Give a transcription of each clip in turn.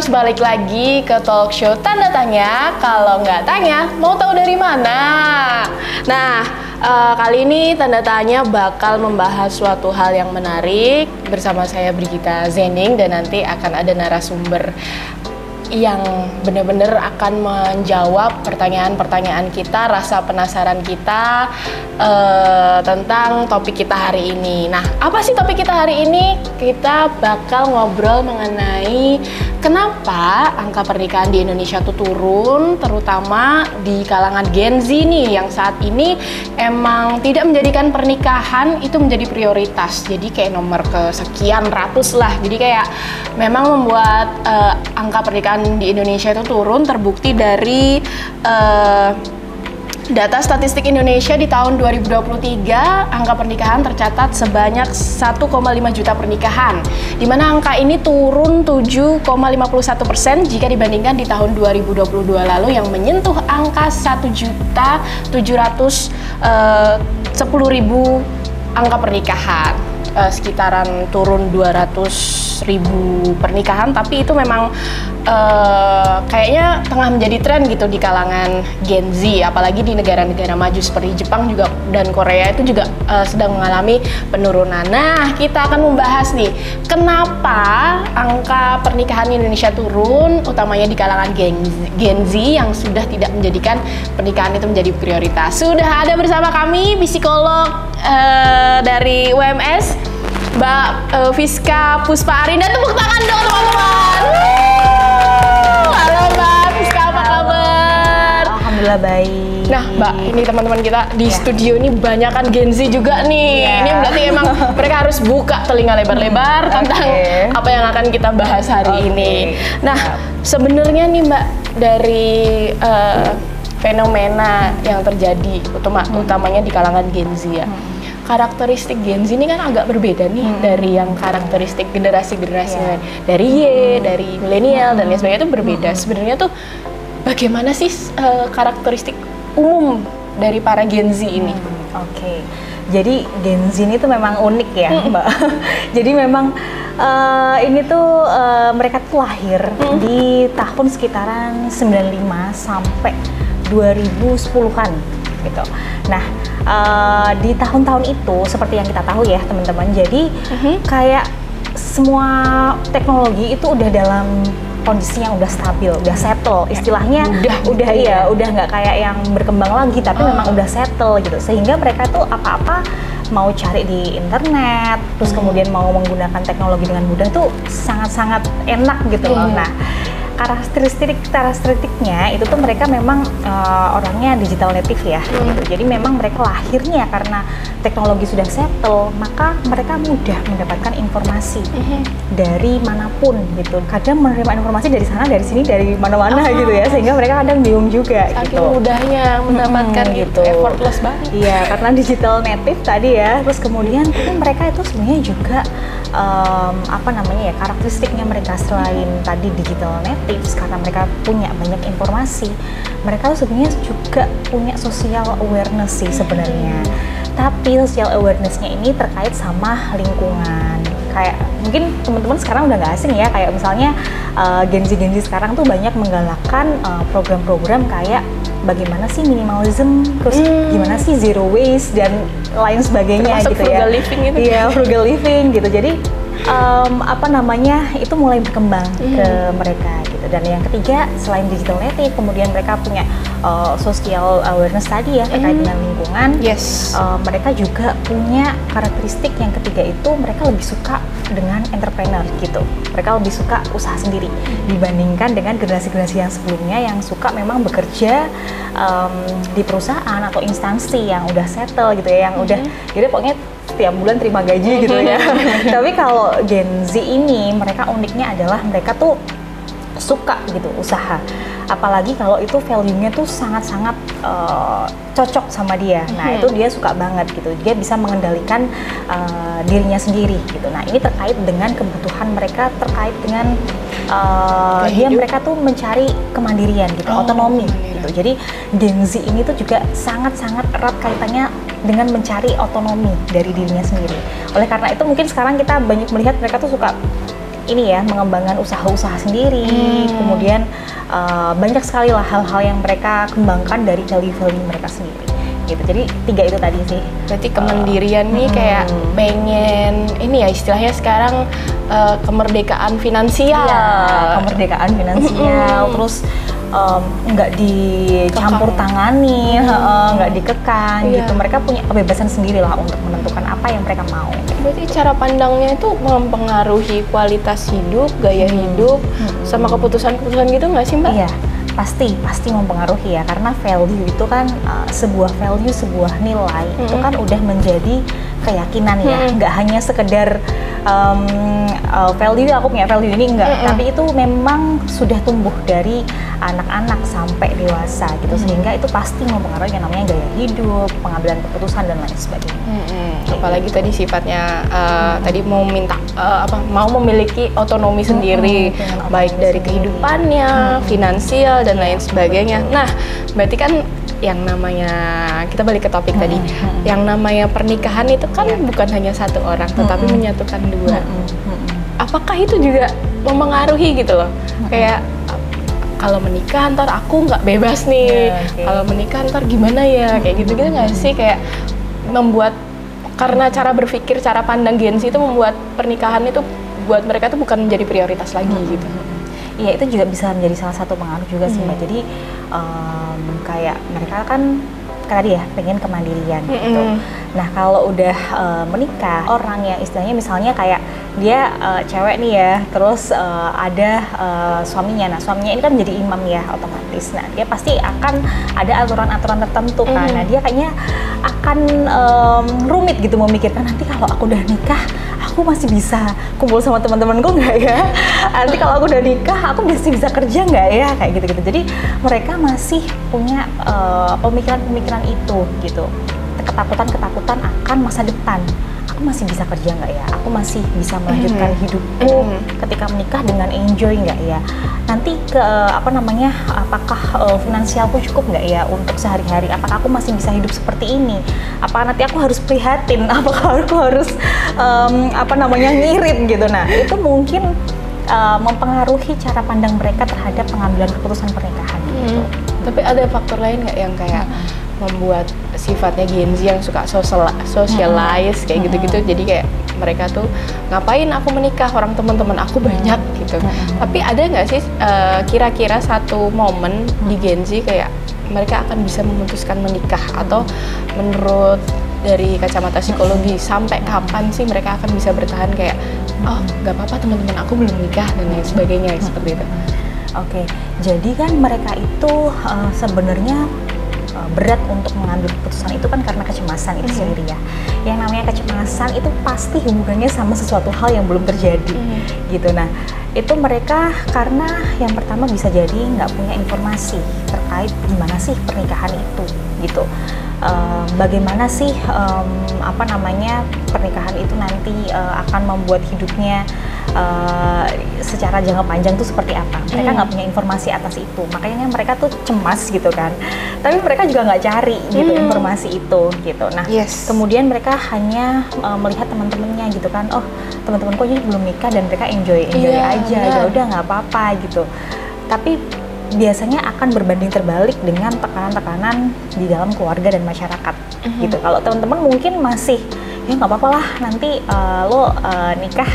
balik lagi ke talk show Tanda Tanya. Kalau nggak tanya, mau tahu dari mana? Nah, kali ini Tanda Tanya bakal membahas suatu hal yang menarik bersama saya Brigita Zening, dan nanti akan ada narasumber yang benar-benar akan menjawab pertanyaan-pertanyaan kita, rasa penasaran kita tentang topik kita hari ini. Nah, apa sih topik kita hari ini? Kita bakal ngobrol mengenai kenapa angka pernikahan di Indonesia tuh turun, terutama di kalangan Gen Z nih, yang saat ini emang tidak menjadikan pernikahan itu menjadi prioritas. Jadi kayak nomor kesekian ratus lah. Jadi kayak memang membuat angka pernikahan di Indonesia itu turun, terbukti dari data statistik Indonesia di tahun 2023, angka pernikahan tercatat sebanyak 1,5 juta pernikahan, di mana angka ini turun 7,51% jika dibandingkan di tahun 2022 lalu yang menyentuh angka 1.710.000 angka pernikahan. Sekitaran turun 200.000 pernikahan, tapi itu memang kayaknya tengah menjadi tren gitu di kalangan Gen Z, apalagi di negara-negara maju seperti Jepang juga dan Korea itu juga sedang mengalami penurunan. Nah, kita akan membahas nih kenapa angka pernikahan di Indonesia turun, utamanya di kalangan Gen Z yang sudah tidak menjadikan pernikahan itu menjadi prioritas. Sudah ada bersama kami psikolog dari UMS, Mbak Fiska Puspa Arinda. Tepuk tangan dong teman-teman. Halo Mbak Fiska, apa kabar? Alhamdulillah baik. Nah Mbak, ini teman-teman kita di studio ini banyak kan Gen Z juga nih. Ini berarti emang mereka harus buka telinga lebar-lebar tentang apa yang akan kita bahas hari ini. Nah, sebenarnya nih Mbak, dari fenomena yang terjadi utamanya di kalangan Gen Z ya. Karakteristik Gen Z ini kan agak berbeda nih dari yang karakteristik generasi-generasi dari Y, dari milenial dan lain sebagainya, itu berbeda. Sebenarnya tuh bagaimana sih karakteristik umum dari para Gen Z ini? Oke. Jadi Gen Z ini tuh memang unik ya, Mbak. Jadi memang ini tuh mereka tuh lahir di tahun sekitaran 95 sampai 2010-an gitu. Nah, di tahun-tahun itu seperti yang kita tahu ya teman-teman, jadi kayak semua teknologi itu udah dalam kondisi yang udah stabil, udah settle, istilahnya udah nggak kayak yang berkembang lagi, tapi memang udah settle gitu, sehingga mereka tuh apa-apa mau cari di internet, terus kemudian mau menggunakan teknologi dengan mudah tuh sangat-sangat enak gitu loh. Nah, karakteristiknya itu tuh mereka memang orangnya digital native ya gitu. Jadi memang mereka lahirnya karena teknologi sudah settle, maka mereka mudah mendapatkan informasi dari manapun gitu. Kadang menerima informasi dari sana, dari sini, dari mana-mana gitu ya, sehingga mereka kadang bingung juga saking gitu. Mudahnya mendapatkan gitu, effortless banget. Iya, karena digital native tadi ya. Terus kemudian mereka itu sebenarnya juga karakteristiknya mereka selain tadi digital native, karena mereka punya banyak informasi, mereka tuh sebenarnya juga punya social awareness sih sebenarnya. Tapi social awareness-nya ini terkait sama lingkungan. Kayak mungkin teman-teman sekarang udah nggak asing ya, kayak misalnya Gen Z sekarang tuh banyak menggalakkan program-program kayak bagaimana sih minimalism, terus gimana sih zero waste dan lain sebagainya. Termasuk gitu ya. frugal living itu. Iya, frugal living gitu. Jadi itu mulai berkembang ke mereka gitu. Dan yang ketiga, selain digital native, kemudian mereka punya social awareness tadi ya terkait dengan lingkungan. Mereka juga punya karakteristik yang ketiga, itu mereka lebih suka dengan entrepreneur gitu. Mereka lebih suka usaha sendiri dibandingkan dengan generasi-generasi yang sebelumnya yang suka memang bekerja di perusahaan atau instansi yang udah settle gitu ya, yang udah jadi pokoknya setiap bulan terima gaji gitu ya. Tapi kalau Gen Z ini, mereka uniknya adalah mereka tuh suka gitu usaha, apalagi kalau itu value-nya tuh sangat-sangat cocok sama dia. Nah, itu dia suka banget gitu, dia bisa mengendalikan dirinya sendiri gitu. Nah, ini terkait dengan kebutuhan mereka, terkait dengan mereka tuh mencari kemandirian gitu, otonomi gitu. Jadi Gen Z ini tuh juga sangat-sangat erat kaitannya dengan mencari otonomi dari dirinya sendiri. Oleh karena itu mungkin sekarang kita banyak melihat mereka tuh suka ini ya, mengembangkan usaha-usaha sendiri, kemudian banyak sekali lah hal-hal yang mereka kembangkan dari value-value mereka sendiri. Gitu. Jadi 3 itu tadi sih. Berarti kemandirian nih kayak pengen ini ya istilahnya sekarang kemerdekaan finansial. Iya, kemerdekaan finansial. Terus nggak dicampur tangani, nggak dikekang gitu. Mereka punya kebebasan sendiri lah untuk menentukan apa yang mereka mau. Berarti cara pandangnya itu mempengaruhi kualitas hidup, gaya hidup, sama keputusan-keputusan gitu nggak sih Mbak? Iya. Pasti mempengaruhi ya, karena value itu kan sebuah value, sebuah nilai itu kan udah menjadi keyakinan ya, nggak hanya sekedar value, aku punya value ini, enggak, tapi itu memang sudah tumbuh dari anak-anak sampai dewasa gitu, sehingga itu pasti mempengaruhi yang namanya gaya hidup, pengambilan keputusan dan lain sebagainya. Apalagi tadi sifatnya tadi mau minta mau memiliki otonomi sendiri, baik dari kehidupannya, finansial dan lain sebagainya. Nah, berarti kan yang namanya, kita balik ke topik tadi, yang namanya pernikahan itu kan bukan hanya satu orang, tetapi menyatukan 2. Apakah itu juga mempengaruhi gitu loh? Kayak kalau menikah ntar aku nggak bebas nih, kalau menikah ntar gimana ya, kayak gitu-gitu nggak sih? Kayak membuat, karena cara berpikir, cara pandang Gen Z itu membuat pernikahan itu buat mereka tuh bukan menjadi prioritas lagi gitu. Iya, itu juga bisa menjadi salah satu pengaruh juga sih Mbak. Jadi kayak mereka kan tadi ya pengen kemandirian gitu. Nah kalau udah menikah, orang yang istilahnya misalnya kayak dia cewek nih ya, terus ada suaminya. Nah suaminya ini kan menjadi imam ya otomatis. Nah dia pasti akan ada aturan-aturan tertentu kan. Nah dia kayaknya akan rumit gitu memikirkan, nanti kalau aku udah nikah aku masih bisa kumpul sama teman-temanku nggak ya? Nanti kalau aku udah nikah aku masih bisa kerja nggak ya? Kayak gitu-gitu. Jadi mereka masih punya pemikiran-pemikiran itu gitu. Ketakutan-ketakutan akan masa depan. Aku masih bisa kerja nggak ya? Aku masih bisa melanjutkan hidupku ketika menikah dengan enjoy nggak ya? Nanti apakah finansialku cukup nggak ya untuk sehari-hari? Apakah aku masih bisa hidup seperti ini? Apakah nanti aku harus prihatin? Apakah aku harus ngirit gitu? Nah itu mungkin mempengaruhi cara pandang mereka terhadap pengambilan keputusan pernikahan gitu. Tapi ada faktor lain nggak yang kayak membuat sifatnya Gen Z yang suka socialize kayak gitu-gitu, jadi kayak mereka tuh ngapain aku menikah, orang teman-teman aku banyak gitu. Tapi ada nggak sih kira-kira satu momen di Gen Z kayak mereka akan bisa memutuskan menikah, atau menurut dari kacamata psikologi sampai kapan sih mereka akan bisa bertahan kayak oh nggak apa-apa teman-teman aku belum nikah dan lain sebagainya seperti itu? Oke, jadi kan mereka itu sebenarnya berat untuk mengambil keputusan itu kan karena kecemasan itu sendiri ya. Yang namanya kecemasan itu pasti hubungannya sama sesuatu hal yang belum terjadi gitu. Nah itu mereka karena yang pertama bisa jadi nggak punya informasi terkait gimana sih pernikahan itu gitu. Bagaimana sih pernikahan itu nanti akan membuat hidupnya secara jangka panjang tuh seperti apa. Mereka nggak punya informasi atas itu, makanya mereka tuh cemas gitu kan. Tapi mereka juga nggak cari gitu informasi itu gitu. Nah kemudian mereka hanya melihat teman-temannya gitu kan, oh teman-temanku aja belum nikah dan mereka enjoy aja, ya udah nggak apa-apa gitu. Tapi biasanya akan berbanding terbalik dengan tekanan-tekanan di dalam keluarga dan masyarakat gitu. Kalau teman-teman mungkin masih ya nggak apa-apa lah, nanti lo nikah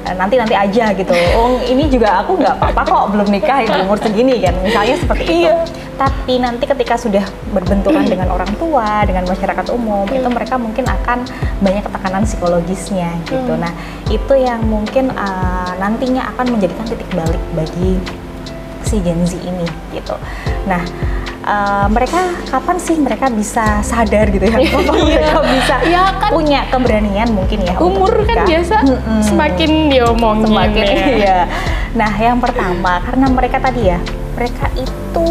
nanti aja gitu. Oh ini juga aku nggak apa-apa kok belum nikah di umur segini kan, misalnya seperti itu. Tapi nanti ketika sudah berbenturan dengan orang tua, dengan masyarakat umum, itu mereka mungkin akan banyak tekanan psikologisnya gitu. Nah itu yang mungkin nantinya akan menjadikan titik balik bagi si Gen Z ini gitu. Nah mereka kapan sih mereka bisa sadar gitu ya? Kapan mereka bisa punya keberanian mungkin ya? Umur kan biasa semakin diomongin ya. Nah yang pertama karena mereka tadi ya, mereka itu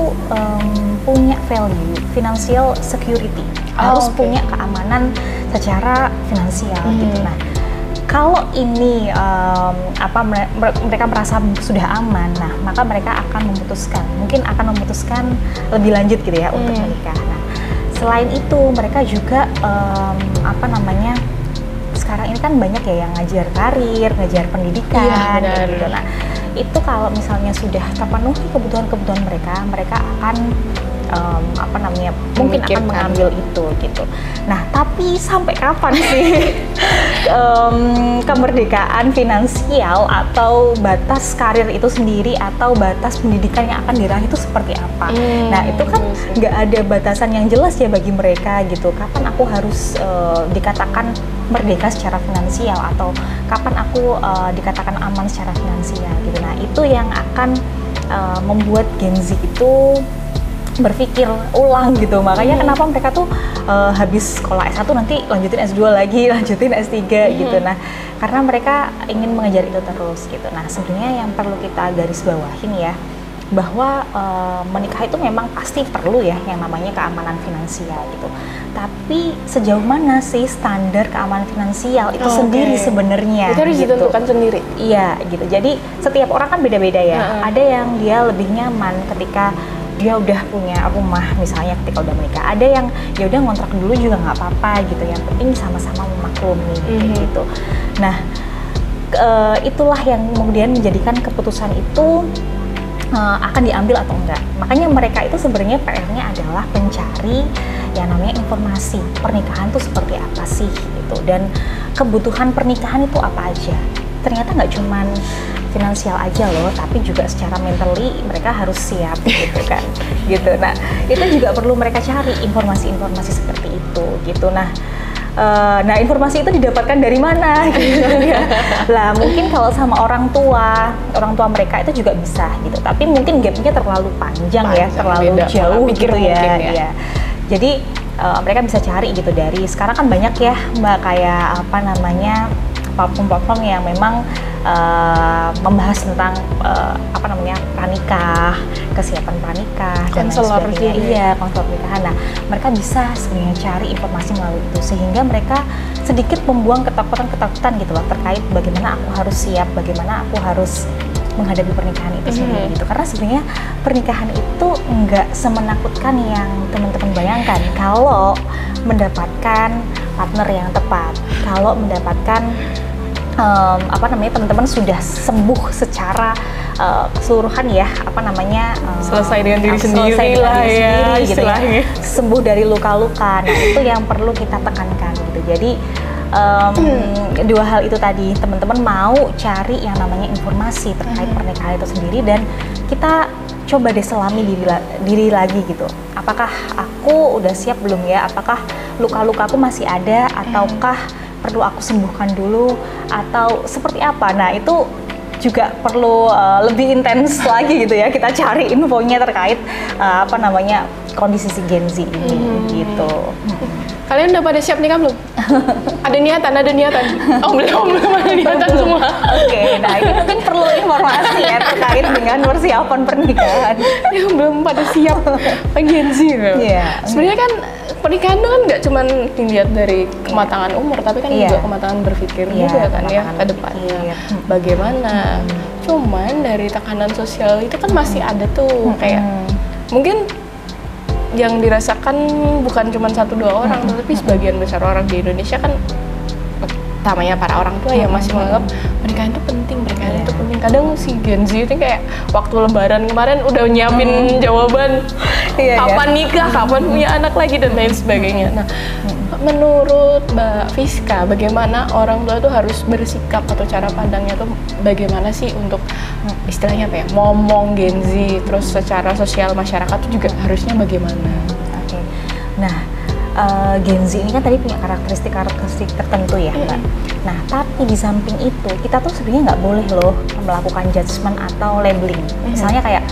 punya value financial security, harus punya keamanan secara finansial gitu. Nah kalau ini mereka merasa sudah aman, nah maka mereka akan memutuskan lebih lanjut gitu ya untuk menikah. Nah selain itu mereka juga sekarang ini kan banyak ya yang ngajar karir, ngajar pendidikan, gitu. Nah, itu kalau misalnya sudah terpenuhi kebutuhan-kebutuhan mereka, mereka akan mungkin akan mengambil itu gitu. Nah, tapi sampai kapan sih kemerdekaan finansial atau batas karir itu sendiri atau batas pendidikan yang akan diraih itu seperti apa? Nah, itu kan nggak ada batasan yang jelas ya bagi mereka gitu. Kapan aku harus dikatakan merdeka secara finansial atau kapan aku dikatakan aman secara finansial gitu. Nah, itu yang akan membuat Gen Z itu berpikir ulang gitu. Makanya kenapa mereka tuh habis sekolah S1 nanti lanjutin S2 lagi, lanjutin S3 gitu. Nah, karena mereka ingin mengejar itu terus gitu. Nah, sebenarnya yang perlu kita garis bawahin ya, bahwa menikah itu memang pasti perlu ya yang namanya keamanan finansial gitu. Tapi sejauh mana sih standar keamanan finansial itu sendiri sebenarnya? Itu harus gitu. ditentukan sendiri. Iya gitu. Jadi setiap orang kan beda-beda ya. Ada yang dia lebih nyaman ketika dia udah punya rumah misalnya ketika udah menikah. Ada yang ya udah ngontrak dulu juga nggak apa-apa gitu. Yang penting sama-sama memaklumi gitu. Nah, itulah yang kemudian menjadikan keputusan itu akan diambil atau enggak. Makanya mereka itu sebenarnya PR-nya adalah mencari yang namanya informasi pernikahan itu seperti apa sih gitu, dan kebutuhan pernikahan itu apa aja. Ternyata nggak cuman finansial aja loh, tapi juga secara mentally mereka harus siap gitu kan gitu. Nah, itu juga perlu mereka cari informasi-informasi seperti itu gitu. Nah, informasi itu didapatkan dari mana gitu ya. Lah mungkin kalau sama orang tua mereka itu juga bisa gitu, tapi mungkin gapnya terlalu panjang ya, terlalu jauh gitu ya. Jadi mereka bisa cari gitu dari sekarang kan banyak ya Mbak, kayak platform-platform yang memang membahas tentang pranikah, kesiapan pranikah, dan lain sebagainya. Iya, konselor pernikahan. Nah, mereka bisa sebenarnya cari informasi melalui itu sehingga mereka sedikit membuang ketakutan gitu loh terkait bagaimana aku harus siap, bagaimana aku harus menghadapi pernikahan itu sendiri gitu. Karena sebenarnya pernikahan itu nggak semenakutkan yang teman-teman bayangkan kalau mendapatkan partner yang tepat, kalau mendapatkan teman-teman sudah sembuh secara keseluruhan ya, selesai dengan diri sendiri lah ya gitu ya, sembuh dari luka-luka. Nah, itu yang perlu kita tekankan gitu. Jadi dua hal itu tadi, teman-teman mau cari yang namanya informasi terkait pernikahan itu sendiri, dan kita coba deh selami diri lagi gitu. Apakah aku udah siap belum ya? Apakah luka-lukaku masih ada ataukah perlu aku sembuhkan dulu atau seperti apa? Nah, itu juga perlu lebih intens lagi gitu ya, kita cari infonya terkait kondisi si Gen Z ini gitu. Kalian udah pada siap nikah belum? Ada niatan? Oh belum ada niatan semua. Oke, nah ini mungkin perlu informasi ya terkait dengan persiapan pernikahan. Ya belum pada siap, Gen Z loh. Sebenarnya kan pernikahan itu kan nggak cuma dilihat dari kematangan umur, tapi kan juga kematangan berpikir juga kan ya ke depannya. Bagaimana? Cuman dari tekanan sosial itu kan masih ada tuh kayak mungkin yang dirasakan bukan cuma 1-2 orang, tapi sebagian besar orang di Indonesia kan, utamanya para orang tua yang masih menganggap pernikahan itu penting, itu penting. Kadang si Gen Z itu kayak waktu lebaran kemarin udah nyiapin jawaban kapan nikah, kapan punya anak lagi dan lain sebagainya. Nah, menurut Mbak Fiska, bagaimana orang tua tuh harus bersikap atau cara pandangnya tuh bagaimana sih untuk istilahnya ngomong Gen Z, terus secara sosial masyarakat tuh juga harusnya bagaimana? Oke. Nah, Gen Z ini kan tadi punya karakteristik tertentu ya, Mbak. Nah, tapi di samping itu kita tuh sebenarnya nggak boleh loh melakukan judgement atau labeling. Misalnya kayak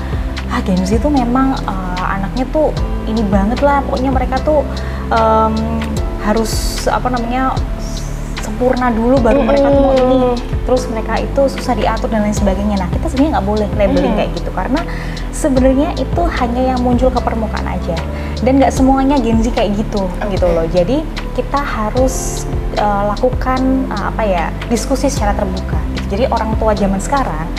Gen Z tuh memang anaknya tuh ini banget lah, pokoknya mereka tuh harus sempurna dulu baru mereka tuh mau ini, terus mereka itu susah diatur dan lain sebagainya. Nah, kita sebenarnya nggak boleh labeling kayak gitu, karena sebenarnya itu hanya yang muncul ke permukaan aja, dan nggak semuanya Gen Z kayak gitu gitu loh. Jadi kita harus lakukan diskusi secara terbuka gitu. Jadi orang tua zaman sekarang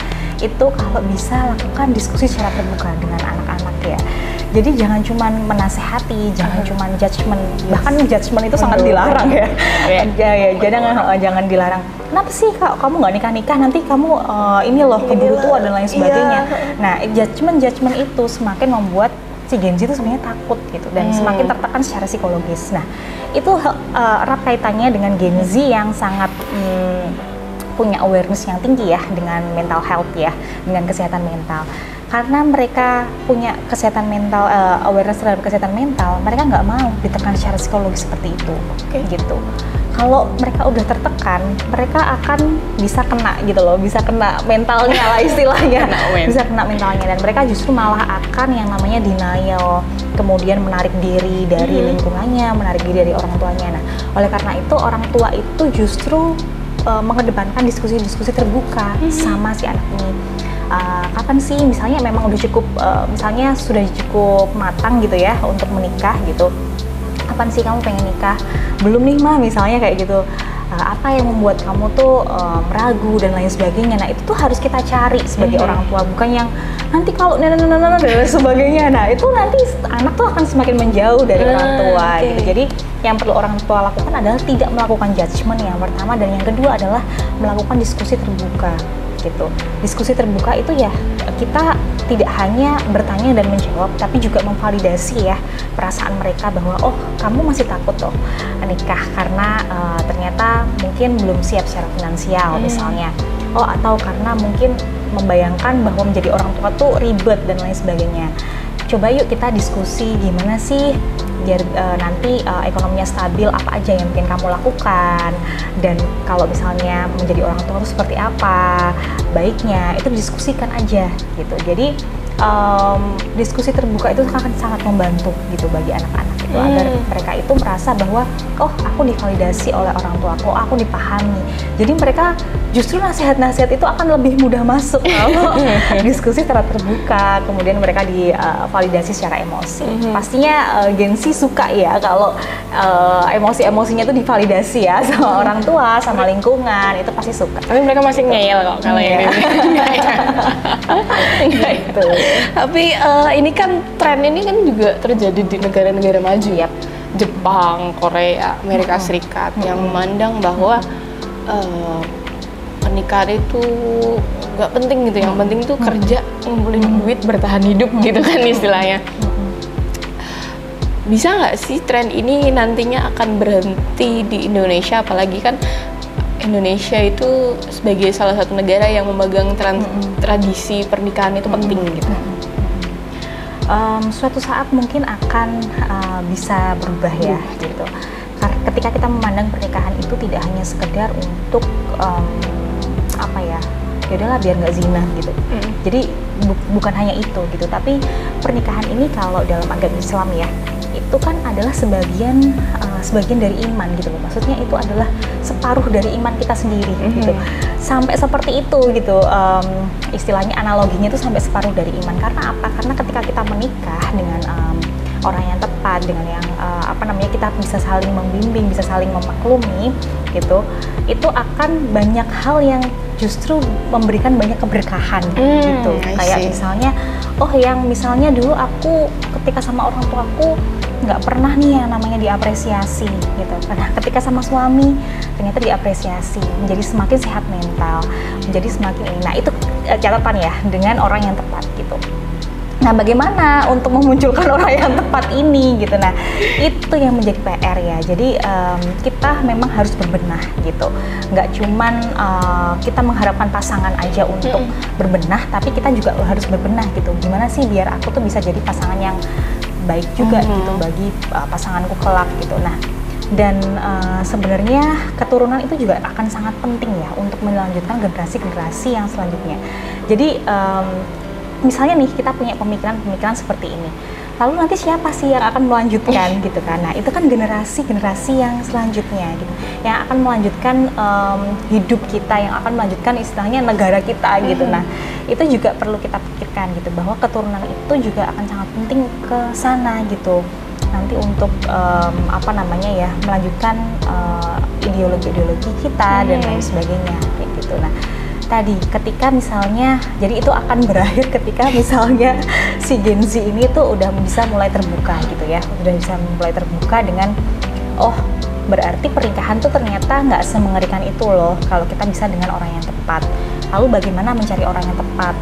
itu kalau bisa lakukan diskusi secara terbuka dengan anak-anak ya. Jadi jangan cuma menasehati, jangan cuma judgement. Bahkan judgement itu sangat dilarang ya. Jangan dilarang. Kenapa sih Kak, kamu nggak nikah-nikah, nanti kamu ini loh keburu tua dan lain sebagainya. Nah, judgement itu semakin membuat si Gen Z itu sebenarnya takut gitu dan semakin tertekan secara psikologis. Nah, itu erat kaitannya dengan Gen Z yang sangat punya awareness yang tinggi ya dengan mental health ya, dengan kesehatan mental. Karena mereka punya kesehatan mental, awareness terhadap kesehatan mental, mereka nggak mau ditekan secara psikologis seperti itu, gitu. Kalau mereka udah tertekan, mereka akan bisa kena gitu loh, bisa kena mentalnya lah istilahnya, bisa kena mentalnya, dan mereka justru malah akan yang namanya denial, kemudian menarik diri dari lingkungannya, menarik diri dari orang tuanya. Nah, oleh karena itu orang tua itu justru mengedepankan diskusi-diskusi terbuka sama si anak ini. Kapan sih misalnya memang udah cukup, misalnya sudah cukup matang gitu ya untuk menikah gitu, kapan sih kamu pengen nikah? Belum nih mah misalnya kayak gitu. Apa yang membuat kamu tuh ragu dan lain sebagainya. Nah, itu tuh harus kita cari sebagai orang tua, bukan yang nanti kalau dan lain sebagainya. Nah, itu nanti anak tuh akan semakin menjauh dari orang tua gitu. Jadi yang perlu orang tua lakukan adalah tidak melakukan judgement yang pertama, dan yang kedua adalah melakukan diskusi terbuka gitu. Diskusi terbuka itu ya kita tidak hanya bertanya dan menjawab, tapi juga memvalidasi ya perasaan mereka bahwa oh kamu masih takut loh nikah karena ternyata mungkin belum siap secara finansial misalnya, oh atau karena mungkin membayangkan bahwa menjadi orang tua tuh ribet dan lain sebagainya. Coba yuk kita diskusi gimana sih biar nanti ekonominya stabil, apa aja yang bikin kamu lakukan, dan kalau misalnya menjadi orang tua itu seperti apa baiknya, itu diskusikan aja gitu. Jadi diskusi terbuka itu akan sangat membantu gitu bagi anak-anak itu, agar mereka itu merasa bahwa oh aku divalidasi oleh orang tua aku dipahami. Jadi mereka justru nasihat-nasihat itu akan lebih mudah masuk kalau diskusi secara terbuka, kemudian mereka divalidasi secara emosi. Pastinya Gen Z suka ya kalau emosi-emosinya itu divalidasi ya sama orang tua, sama lingkungan, itu pasti suka. Tapi mereka masih ngeyel kok kalau yang ini. Gitu. Tapi ini kan tren ini kan juga terjadi di negara-negara maju ya, Jepang, Korea, Amerika Serikat, yang memandang bahwa pernikahan itu nggak penting gitu, yang penting itu kerja, ngumpulin duit, bertahan hidup gitu kan istilahnya. Bisa nggak sih tren ini nantinya akan berhenti di Indonesia, apalagi kan Indonesia itu sebagai salah satu negara yang memegang tradisi pernikahan itu penting gitu. Suatu saat mungkin akan bisa berubah ya gitu. Ketika kita memandang pernikahan itu tidak hanya sekedar untuk apa ya, yaudahlah biar nggak zina gitu. Jadi bukan hanya itu gitu, tapi pernikahan ini kalau dalam agama Islam ya, itu kan adalah sebagian dari iman gitu loh. Maksudnya itu adalah separuh dari iman kita sendiri gitu. Sampai seperti itu gitu, istilahnya analoginya itu sampai separuh dari iman. Karena apa? Karena ketika kita menikah dengan orang yang tepat, dengan yang kita bisa saling membimbing, bisa saling memaklumi gitu, itu akan banyak hal yang justru memberikan banyak keberkahan gitu. Kayak misalnya, oh yang misalnya dulu aku ketika sama orang tuaku nggak pernah nih yang namanya diapresiasi gitu. Nah, ketika sama suami ternyata diapresiasi, menjadi semakin sehat mental, menjadi semakin ini. Nah, itu catatan ya dengan orang yang tepat gitu. Nah, bagaimana untuk memunculkan orang yang tepat ini gitu. Nah, itu yang menjadi PR ya. Jadi kita memang harus berbenah gitu. Nggak cuman kita mengharapkan pasangan aja untuk berbenah, tapi kita juga harus berbenah gitu. Gimana sih biar aku tuh bisa jadi pasangan yang baik juga gitu bagi pasanganku kelak gitu. Nah, dan sebenarnya keturunan itu juga akan sangat penting ya untuk melanjutkan generasi-generasi yang selanjutnya. Jadi misalnya nih kita punya pemikiran seperti ini, lalu nanti siapa sih yang akan melanjutkan gitu kan? Nah, itu kan generasi yang selanjutnya gitu, yang akan melanjutkan hidup kita, yang akan melanjutkan istilahnya negara kita gitu. Nah, itu juga perlu kita pikirkan gitu, bahwa keturunan itu juga akan sangat penting ke sana gitu. Nanti untuk melanjutkan ideologi-ideologi kita dan lain sebagainya kayak gitu. Nah, tadi ketika misalnya, jadi itu akan berakhir ketika misalnya si Gen Z ini tuh udah bisa mulai terbuka gitu ya, udah bisa mulai terbuka dengan oh berarti pernikahan tuh ternyata nggak semengerikan itu loh kalau kita bisa dengan orang yang tepat. Lalu bagaimana mencari orang yang tepat?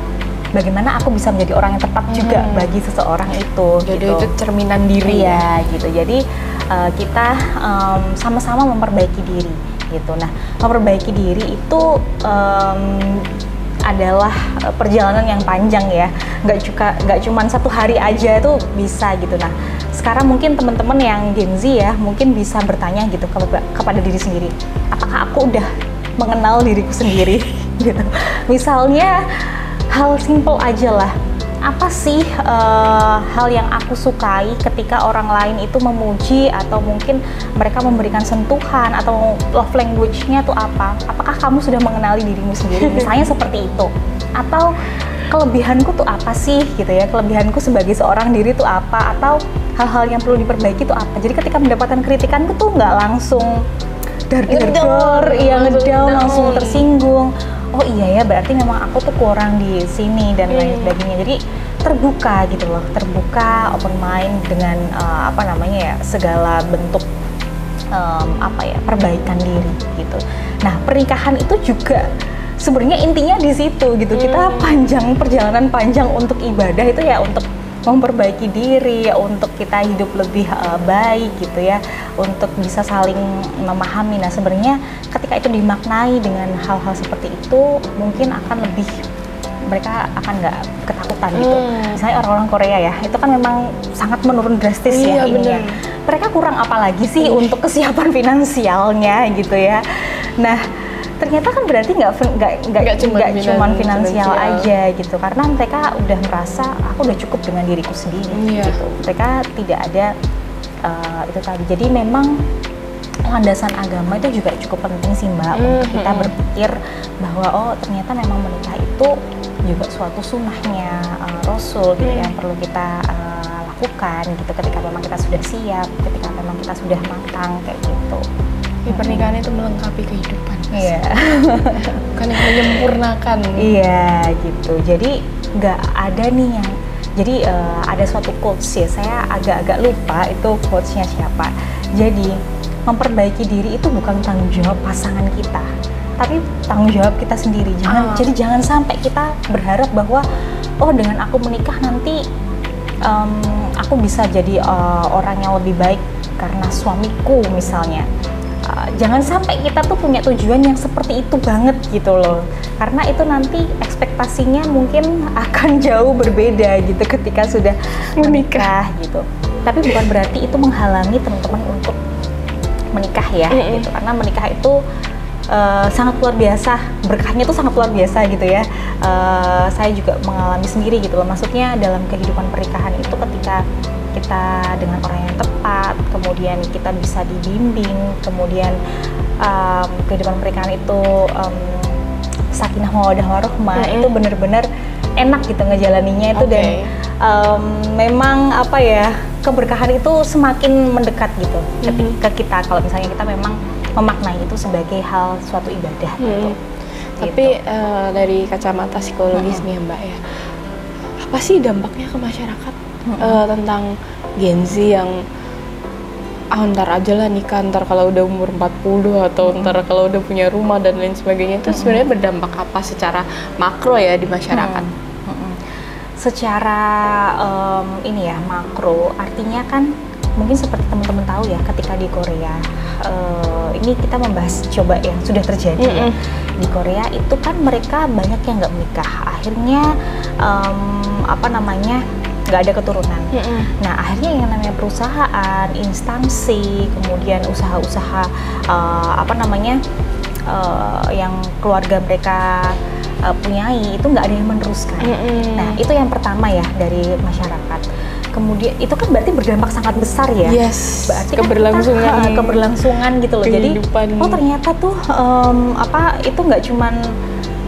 Bagaimana aku bisa menjadi orang yang tepat juga bagi seseorang itu? Jadi gitu. itu cerminan diri ya gitu. Jadi kita sama-sama memperbaiki diri gitu. Nah, memperbaiki diri itu adalah perjalanan yang panjang ya, nggak cuma satu hari aja itu bisa gitu. Nah, sekarang mungkin teman-teman yang Gen Z ya mungkin bisa bertanya gitu kepada diri sendiri, apakah aku udah mengenal diriku sendiri gitu. Misalnya hal simple aja lah, apa sih hal yang aku sukai ketika orang lain itu memuji atau mungkin mereka memberikan sentuhan atau love language-nya tuh apa? Apakah kamu sudah mengenali dirimu sendiri? Misalnya seperti itu. Atau kelebihanku tuh apa sih gitu ya? Kelebihanku sebagai seorang diri tuh apa? Atau hal-hal yang perlu diperbaiki tuh apa? Jadi ketika mendapatkan kritikanku tuh nggak langsung dar-dar, ngedown, langsung tersinggung. Oh iya ya, berarti memang aku tuh kurang di sini dan lain sebagainya. Jadi terbuka gitu loh, terbuka, open mind dengan segala bentuk perbaikan diri gitu. Nah, pernikahan itu juga sebenarnya intinya di situ gitu. Kita perjalanan panjang untuk ibadah itu ya untuk memperbaiki diri, untuk kita hidup lebih baik gitu ya, untuk bisa saling memahami. Nah, sebenarnya ketika itu dimaknai dengan hal-hal seperti itu, mungkin akan lebih, mereka akan nggak ketakutan gitu. Misalnya orang-orang Korea ya, itu kan memang sangat menurun drastis ya ininya. Mereka kurang apa lagi sih untuk kesiapan finansialnya gitu ya. Nah, ternyata kan berarti nggak cuma finansial aja gitu, karena mereka udah merasa aku udah cukup dengan diriku sendiri gitu. Mereka tidak ada itu tadi. Jadi memang landasan agama itu juga cukup penting sih Mbak, untuk kita berpikir bahwa oh ternyata memang menikah itu juga suatu sunnahnya Rasul gitu yang perlu kita lakukan gitu ketika memang kita sudah siap, ketika memang kita sudah matang kayak gitu. Pernikahan itu melengkapi kehidupan. Iya. Bukan yang menyempurnakan. Iya gitu. Jadi nggak ada nih yang. Jadi ada suatu quotes ya. Saya agak-agak lupa itu quotesnya siapa. Jadi memperbaiki diri itu bukan tanggung jawab pasangan kita, tapi tanggung jawab kita sendiri. Jadi jangan sampai kita berharap bahwa oh dengan aku menikah nanti aku bisa jadi orang yang lebih baik karena suamiku misalnya. Jangan sampai kita tuh punya tujuan yang seperti itu banget gitu loh, karena itu nanti ekspektasinya mungkin akan jauh berbeda gitu ketika sudah menikah gitu. Tapi bukan berarti itu menghalangi teman-teman untuk menikah ya gitu, karena menikah itu sangat luar biasa, berkahnya tuh sangat luar biasa gitu ya. Saya juga mengalami sendiri gitu loh, maksudnya dalam kehidupan pernikahan itu ketika kita dengan orang yang tepat, kemudian kita bisa dibimbing, kemudian kehidupan pernikahan itu sakinah mawaddah warahmah, itu benar-benar enak gitu ngejalaninya itu. Dan memang apa ya, keberkahan itu semakin mendekat gitu ketika kita, kalau misalnya kita memang memaknai itu sebagai hal suatu ibadah gitu. Tapi dari kacamata psikologis nih Mbak ya, apa sih dampaknya ke masyarakat tentang Gen Z yang ntar aja lah nikah, ntar kalau udah umur 40 atau ntar kalau udah punya rumah dan lain sebagainya, itu sebenarnya berdampak apa secara makro ya di masyarakat? Secara ini ya makro, artinya kan mungkin seperti teman-teman tahu ya, ketika di Korea ini kita membahas coba yang sudah terjadi ya. Di Korea itu kan mereka banyak yang nggak menikah, akhirnya nggak ada keturunan. Nah, akhirnya yang namanya perusahaan, instansi, kemudian usaha-usaha yang keluarga mereka punyai itu nggak ada yang meneruskan. Nah, itu yang pertama ya dari masyarakat. Kemudian itu kan berarti berdampak sangat besar ya. Berarti keberlangsungan, keberlangsungan gitu loh. Kehidupan. Jadi, oh ternyata tuh itu nggak cuman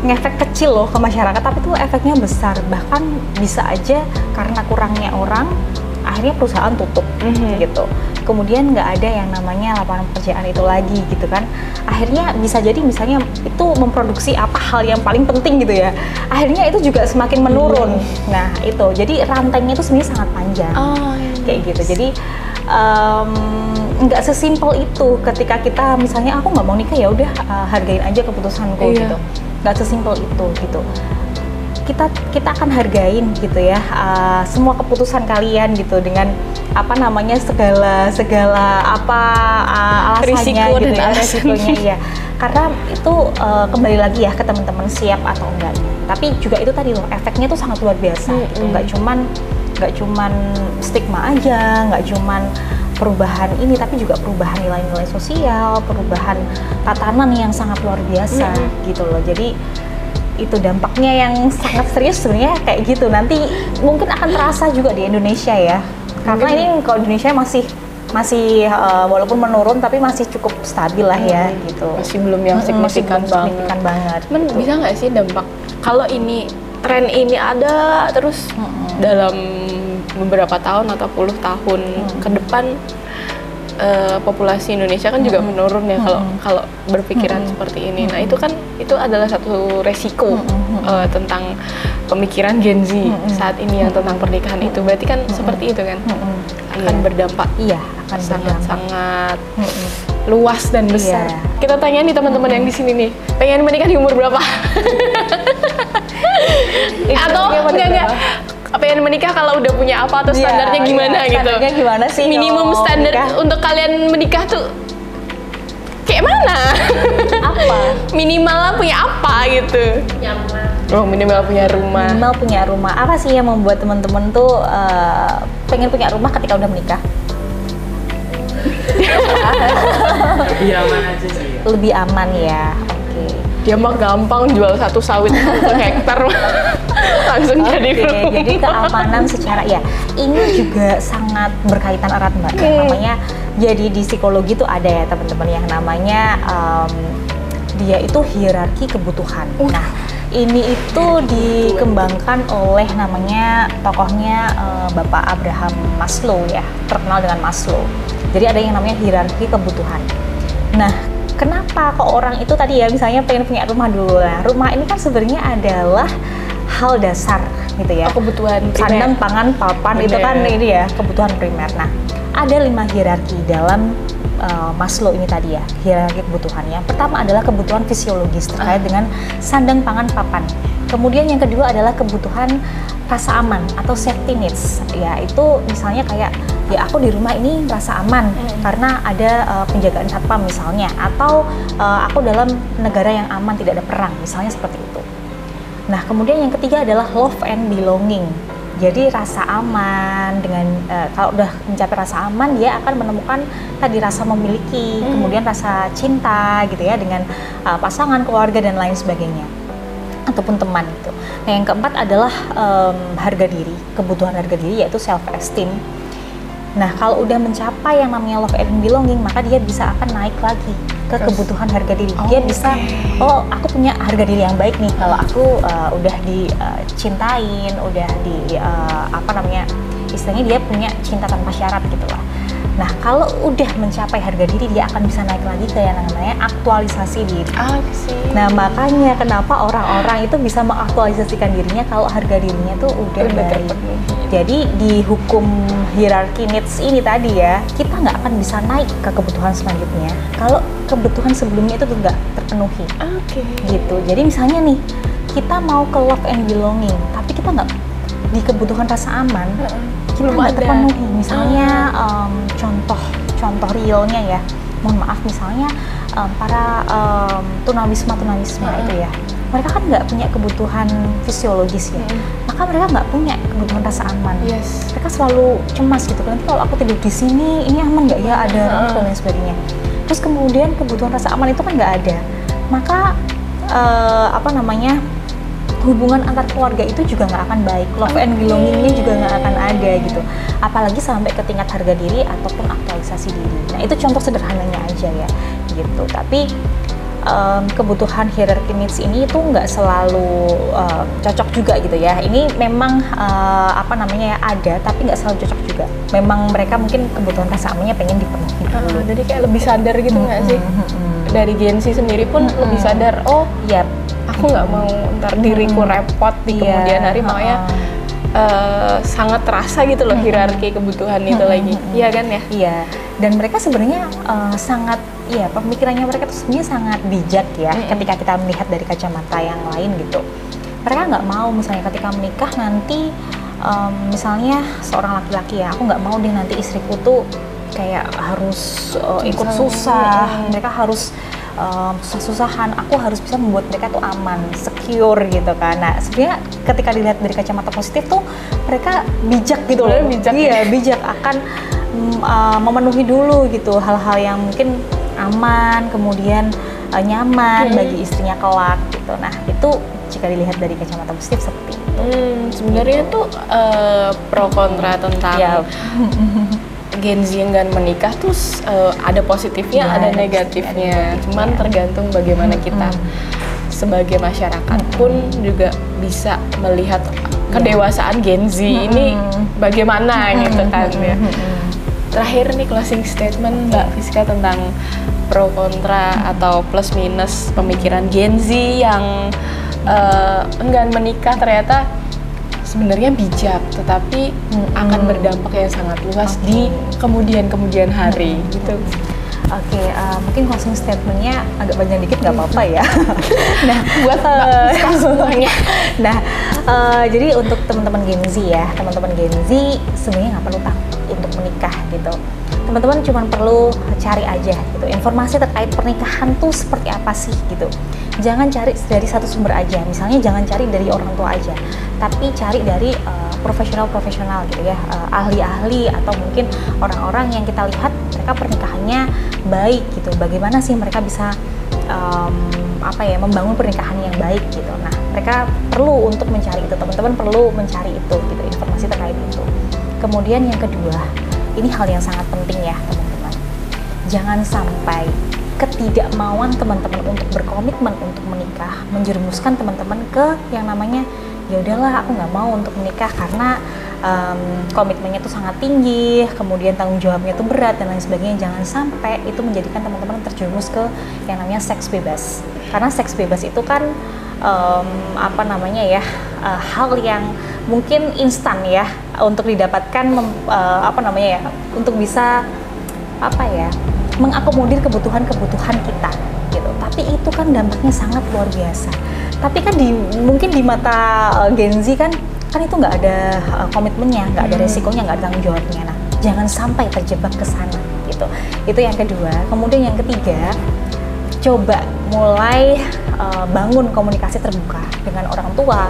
ngefek kecil loh ke masyarakat, tapi tuh efeknya besar. Bahkan bisa aja karena kurangnya orang, akhirnya perusahaan tutup gitu. kemudian nggak ada yang namanya lapangan pekerjaan itu lagi gitu kan. Akhirnya bisa jadi misalnya itu memproduksi apa hal yang paling penting gitu ya, akhirnya itu juga semakin menurun. Nah itu, jadi rantainya itu sebenarnya sangat panjang kayak gitu. Jadi nggak sesimpel itu ketika kita misalnya aku nggak mau nikah ya udah hargain aja keputusanku gitu, nggak sesimpel itu gitu. Kita akan hargain gitu ya semua keputusan kalian gitu dengan apa namanya segala apa alasannya risiko gitu dan ya, resikonya ya. Karena itu kembali lagi ya ke teman-teman siap atau enggaknya. Tapi juga itu tadi loh, efeknya tuh sangat luar biasa gitu. Nggak cuman stigma aja, nggak cuman perubahan ini, tapi juga perubahan nilai-nilai sosial, perubahan tatanan yang sangat luar biasa gitu loh. Jadi itu dampaknya yang sangat serius sebenarnya kayak gitu. Nanti mungkin akan terasa juga di Indonesia ya, karena ini kalau Indonesia masih walaupun menurun tapi masih cukup stabil lah ya gitu. Masih belum yang signifikan banget. Cuman bisa nggak sih dampak kalau ini tren ini ada terus dalam beberapa tahun atau puluh tahun ke depan, populasi Indonesia kan juga menurun ya kalau berpikiran seperti ini. Nah itu kan itu adalah satu resiko tentang pemikiran Gen Z saat ini yang tentang pernikahan itu. Berarti kan seperti itu kan akan berdampak. Iya, akan sangat luas dan besar. Kita tanya nih teman-teman yang di sini nih, pengen menikah di umur berapa? Atau enggak pengen menikah kalau udah punya apa atau standarnya gimana gitu? Standarnya gimana sih? Minimum standar untuk kalian menikah tuh kayak mana? Apa? Minimal punya apa gitu? Oh, minimal punya rumah. Minimal punya rumah. Apa sih yang membuat teman-teman tuh pengen punya rumah ketika udah menikah? Lebih aman aja sih. Lebih aman ya. Oke. Dia mah gampang jual satu sawit 1 hektar langsung jadi rumah. Jadi keamanan secara ya ini juga sangat berkaitan erat Mbak. Yang namanya jadi di psikologi tuh ada ya teman-teman yang namanya dia itu hierarki kebutuhan. Nah ini itu dikembangkan oleh namanya tokohnya Bapak Abraham Maslow ya, terkenal dengan Maslow. Jadi ada yang namanya hierarki kebutuhan. Nah, kenapa kok orang itu tadi ya misalnya pengen punya rumah dulu? Nah, rumah ini kan sebenarnya adalah hal dasar gitu ya. Kebutuhan sandang, pangan, papan itu kan ini ya kebutuhan primer. Nah, ada 5 hierarki dalam Maslow ini tadi ya, hierarki kebutuhan. Yang pertama adalah kebutuhan fisiologis terkait dengan sandang, pangan, papan. Kemudian yang kedua adalah kebutuhan rasa aman atau safety needs. Ya itu misalnya kayak ya aku di rumah ini merasa aman karena ada penjagaan satpam misalnya, atau aku dalam negara yang aman tidak ada perang misalnya seperti itu. Nah kemudian yang ketiga adalah love and belonging. Jadi rasa aman dengan kalau udah mencapai rasa aman dia akan menemukan tadi rasa memiliki, kemudian rasa cinta gitu ya dengan pasangan, keluarga dan lain sebagainya, ataupun teman itu. Nah yang keempat adalah harga diri, kebutuhan harga diri yaitu self esteem. Nah kalau udah mencapai yang namanya love and belonging, maka dia bisa akan naik lagi ke kebutuhan harga diri. Dia bisa, oh aku punya harga diri yang baik nih kalau aku udah dicintain, udah di apa namanya, istilahnya dia punya cinta tanpa syarat gitu lah. Nah kalau udah mencapai harga diri, dia akan bisa naik lagi ke yang namanya aktualisasi diri. Nah makanya kenapa orang-orang itu bisa mengaktualisasikan dirinya kalau harga dirinya tuh udah baik. Jadi di hukum hierarki needs ini tadi ya, kita nggak akan bisa naik ke kebutuhan selanjutnya kalau kebutuhan sebelumnya itu nggak terpenuhi. Gitu. Jadi misalnya nih, kita mau ke love and belonging, tapi kita nggak di kebutuhan rasa aman, kita nggak terpenuhi. Misalnya contoh realnya ya, mohon maaf misalnya para tunawisma itu ya, mereka kan nggak punya kebutuhan fisiologis ya, maka mereka nggak punya kebutuhan rasa aman. Mereka selalu cemas gitu, nanti kalau aku tidur di sini ini aman nggak ya, ada orang dan lain sebagainya. Terus kemudian kebutuhan rasa aman itu kan nggak ada, maka apa namanya, hubungan antar keluarga itu juga nggak akan baik, love and belongingnya juga nggak akan ada gitu, apalagi sampai ke tingkat harga diri ataupun aktualisasi diri. Nah itu contoh sederhananya aja ya gitu. Tapi kebutuhan hierarchy needs ini itu nggak selalu cocok juga gitu ya. Ini memang apa namanya ya, ada tapi nggak selalu cocok juga. Memang mereka mungkin kebutuhan rasa amannya pengen dipenuhi dulu. Jadi kayak lebih sadar gitu nggak sih? Dari Gen Z sendiri pun lebih sadar, oh ya aku nggak mau ntar diriku repot di kemudian hari, makanya sangat terasa gitu loh hierarki kebutuhan itu lagi. Iya kan ya? Iya. Dan mereka sebenarnya sangat, ya pemikirannya mereka tuh sebenarnya sangat bijak ya. Ketika kita melihat dari kacamata yang lain gitu, mereka nggak mau misalnya ketika menikah nanti misalnya seorang laki-laki ya, aku nggak mau deh nanti istriku tuh kayak harus ikut susah. Mereka harus susah-susahan, aku harus bisa membuat mereka tuh aman, secure gitu kan. Nah sebenarnya ketika dilihat dari kacamata positif tuh mereka bijak gitu loh. Iya, bijak akan memenuhi dulu gitu hal-hal yang mungkin aman, kemudian nyaman bagi istrinya kelak gitu. Nah itu jika dilihat dari kacamata positif seperti itu. Sebenarnya tuh pro kontra tentang Gen Z yang nggak menikah tuh ada positifnya, ada negatifnya. Cuman tergantung bagaimana kita sebagai masyarakat pun juga bisa melihat kedewasaan Gen Z ini bagaimana gitu kan ya. Terakhir nih closing statement Mbak Fiska tentang pro kontra atau plus minus pemikiran Gen Z yang enggan menikah ternyata sebenarnya bijak, tetapi akan berdampak yang sangat luas di kemudian hari gitu. Oke, mungkin closing statementnya agak panjang dikit nggak apa-apa ya. Nah, buat semuanya. Nah, jadi untuk teman-teman Gen Z ya, teman-teman Gen Z sebenarnya nggak perlu takut untuk menikah gitu. Teman-teman cuma perlu cari aja gitu informasi terkait pernikahan tuh seperti apa sih gitu. Jangan cari dari satu sumber aja, misalnya jangan cari dari orang tua aja, tapi cari dari profesional-profesional gitu ya, ahli-ahli atau mungkin orang-orang yang kita lihat mereka pernikahannya baik gitu. Bagaimana sih mereka bisa membangun pernikahan yang baik gitu. Nah, mereka perlu untuk mencari itu, teman-teman perlu mencari itu gitu, informasi terkait itu. Kemudian yang kedua, ini hal yang sangat penting ya teman-teman. Jangan sampai ketidakmauan teman-teman untuk berkomitmen untuk menikah menjerumuskan teman-teman ke yang namanya ya udahlah aku nggak mau untuk menikah karena komitmennya tuh sangat tinggi, kemudian tanggung jawabnya tuh berat dan lain sebagainya. Jangan sampai itu menjadikan teman-teman terjerumus ke yang namanya seks bebas. Karena seks bebas itu kan hal yang mungkin instan ya untuk didapatkan untuk bisa mengakomodir kebutuhan-kebutuhan kita gitu. Tapi itu kan dampaknya sangat luar biasa. Tapi kan mungkin di mata Gen Z kan itu nggak ada komitmennya, nggak ada resikonya, nggak ada tanggung jawabnya. Nah, jangan sampai terjebak ke sana gitu. Itu yang kedua. Kemudian yang ketiga, coba mulai bangun komunikasi terbuka dengan orang tua,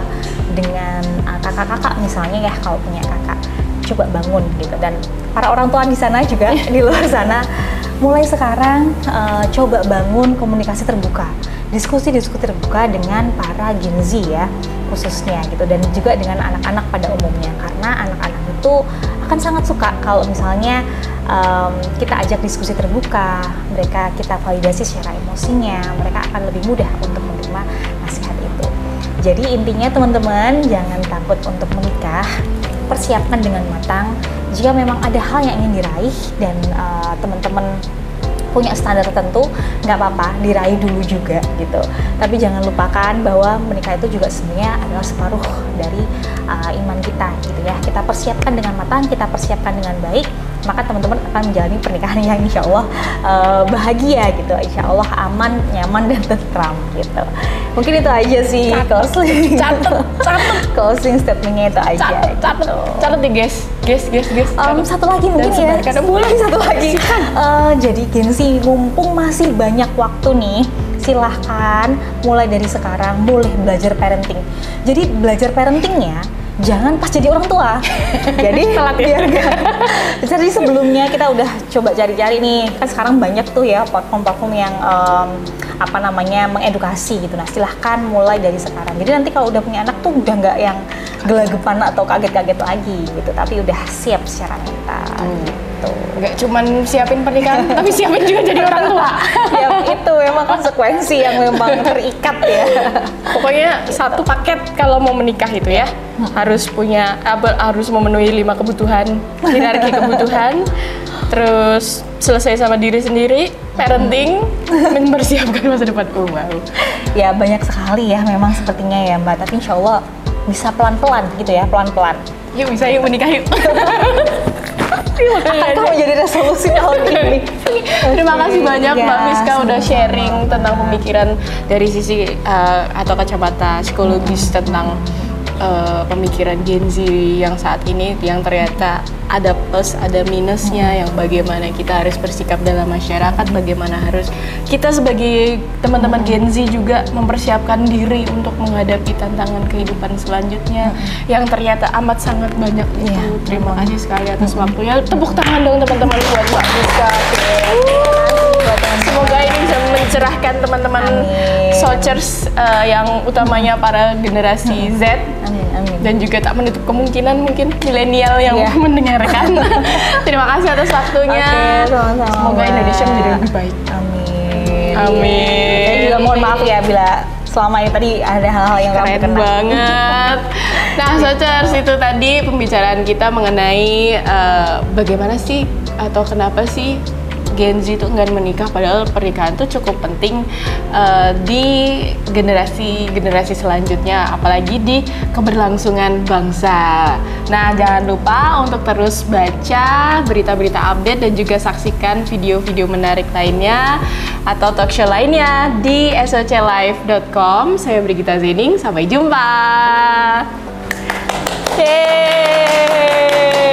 dengan kakak-kakak misalnya ya, kalau punya kakak, coba bangun gitu. Dan para orang tua di sana juga di luar sana, mulai sekarang coba bangun komunikasi terbuka, diskusi-diskusi terbuka dengan para Gen Z ya khususnya gitu, dan juga dengan anak-anak pada umumnya, karena anak-anak itu akan sangat suka kalau misalnya kita ajak diskusi terbuka, kita validasi secara emosinya, mereka akan lebih mudah untuk menerima nasihat itu. Jadi intinya teman-teman, jangan takut untuk menikah, persiapkan dengan matang. Jika memang ada hal yang ingin diraih dan teman-teman punya standar tertentu, nggak apa-apa, diraih dulu juga gitu. Tapi jangan lupakan bahwa menikah itu juga sebenarnya adalah separuh dari iman kita gitu ya. Kita persiapkan dengan matang, kita persiapkan dengan baik, maka teman-teman akan menjalani pernikahan yang insya Allah bahagia gitu, insya Allah aman, nyaman, dan tentram gitu. Mungkin itu aja sih closing statementnya itu aja. Catat nih guys. Satu lagi mungkin ya. Satu lagi. Jadi Gen Z, mumpung masih banyak waktu nih, silahkan mulai dari sekarang boleh belajar parenting. Jadi belajar parentingnya jangan pas jadi orang tua. Jadi biar gak. Jadi sebelumnya kita udah coba cari-cari nih, kan sekarang banyak tuh ya platform-platform yang mengedukasi gitu. Nah silahkan mulai dari sekarang. Jadi nanti kalau udah punya anak tuh udah nggak yang gelagapan atau kaget-kaget lagi gitu, tapi udah siap secara mental. gitu. Nggak cuman siapin pernikahan, tapi siapin juga jadi orang tua. Ya itu memang konsekuensi yang memang terikat ya. Pokoknya satu paket kalau mau menikah itu ya. Harus punya, harus memenuhi 5 kebutuhan, hierarki kebutuhan. Terus selesai sama diri sendiri, parenting, mempersiapkan masa depan. Oh wow. Ya banyak sekali ya memang sepertinya ya Mbak, tapi insya Allah bisa pelan-pelan gitu ya, pelan-pelan. Yuk bisa yuk menikah yuk. Akankah menjadi resolusi tahun ini? Terima kasih banyak Mbak Ya, Miska udah sama-sama. sharing tentang pemikiran dari sisi atau kacamata psikologis tentang pemikiran Gen Z yang saat ini, yang ternyata ada plus, ada minusnya, yang bagaimana kita harus bersikap dalam masyarakat, bagaimana harus kita sebagai teman-teman Gen Z juga mempersiapkan diri untuk menghadapi tantangan kehidupan selanjutnya yang ternyata amat sangat banyak itu. Iya. Terima kasih sekali atas waktunya. Tepuk tangan dong teman-teman buat Mbak Miska. Semoga ini bisa mencerahkan teman-teman Amin. Sochers yang utamanya para generasi Z. Amin, amin. Dan juga tak menutup kemungkinan mungkin milenial yang Iya. mendengarkan. Terima kasih atas waktunya. Oke, sama-sama, Semoga Mbak. Indonesia menjadi lebih baik. Amin. Amin. Saya juga mohon maaf ya bila selama ini tadi ada hal-hal yang kurang Keren berkenan. banget. Nah, Sochers, itu tadi pembicaraan kita mengenai bagaimana sih atau kenapa sih Gen Z itu enggan menikah, padahal pernikahan itu cukup penting di generasi selanjutnya, apalagi di keberlangsungan bangsa. Nah, jangan lupa untuk terus baca berita-berita update dan juga saksikan video-video menarik lainnya atau talk show lainnya di soclive.com. Saya Brigita Zening, sampai jumpa. Yeay.